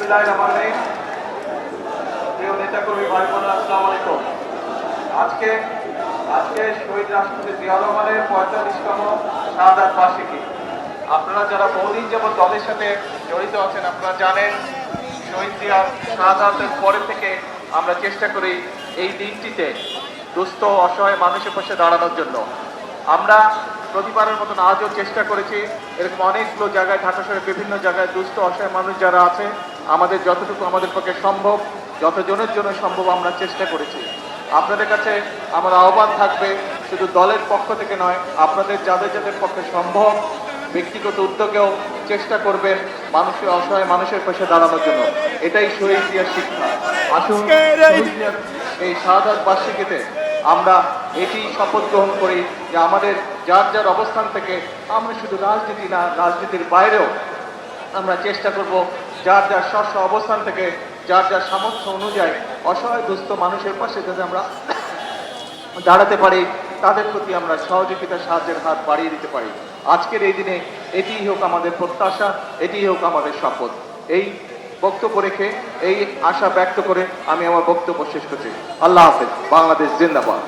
বিসমিল্লাহিররহমানিররহিম। প্রিয় নেতাকর্মী ভাই বোনেরা, আসসালামু আলাইকুম। আজকে আজকে শহীদ রাষ্ট্রপতি জিয়াউর রহমানের ৪৫তম শাহাদাত বার্ষিকী। আপনারা যারা বহুদিন যাবৎ দলের সাথে জড়িত আছেন, আপনারা জানেন শহীদ জিয়ার শাহাদাতের পরে থেকে আমরা চেষ্টা করি এই দিনটিতে দুস্থ অসহায় মানুষের পাশে দাঁড়ানোর জন্য। আমরা প্রতিবারের মতন আজও চেষ্টা করেছি, এরকম অনেকগুলো জায়গায়, ঢাকা শহরের বিভিন্ন জায়গায় দুস্থ অসহায় মানুষ যারা আছে, আমাদের যতটুকু আমাদের পক্ষে সম্ভব, যতজনের জন্য সম্ভব আমরা চেষ্টা করেছি। আপনাদের কাছে আমার আহ্বান থাকবে, শুধু দলের পক্ষ থেকে নয়, আপনাদের যাদের যাদের পক্ষে সম্ভব ব্যক্তিগত উদ্যোগেও চেষ্টা করবেন মানুষের, অসহায় মানুষের পাশে দাঁড়ানোর জন্য। এটাই শহীদ জিয়ার শিক্ষা। আসুন শহীদ জিয়ার এই শাহাদাত বার্ষিকীতে আমরা এটি শপথ গ্রহণ করি যে আমাদের যার যার অবস্থান থেকে আমরা শুধু রাজনীতি না, রাজনীতির বাইরেও আমরা চেষ্টা করব যার যার স্ব অবস্থান থেকে, যার যার সামর্থ্য অনুযায়ী অসহায় দুস্থ মানুষের পাশে যাতে আমরা দাঁড়াতে পারি, তাদের প্রতি আমরা সহযোগিতা, সাহায্যের হাত বাড়িয়ে দিতে পারি। আজকের এই দিনে এটিই হোক আমাদের প্রত্যাশা, এটিই হোক আমাদের শপথ। এই বক্তব্য রেখে, এই আশা ব্যক্ত করে আমি আমার বক্তব্য শেষ করছি। আল্লাহ হাফেজ। বাংলাদেশ জিন্দাবাদ।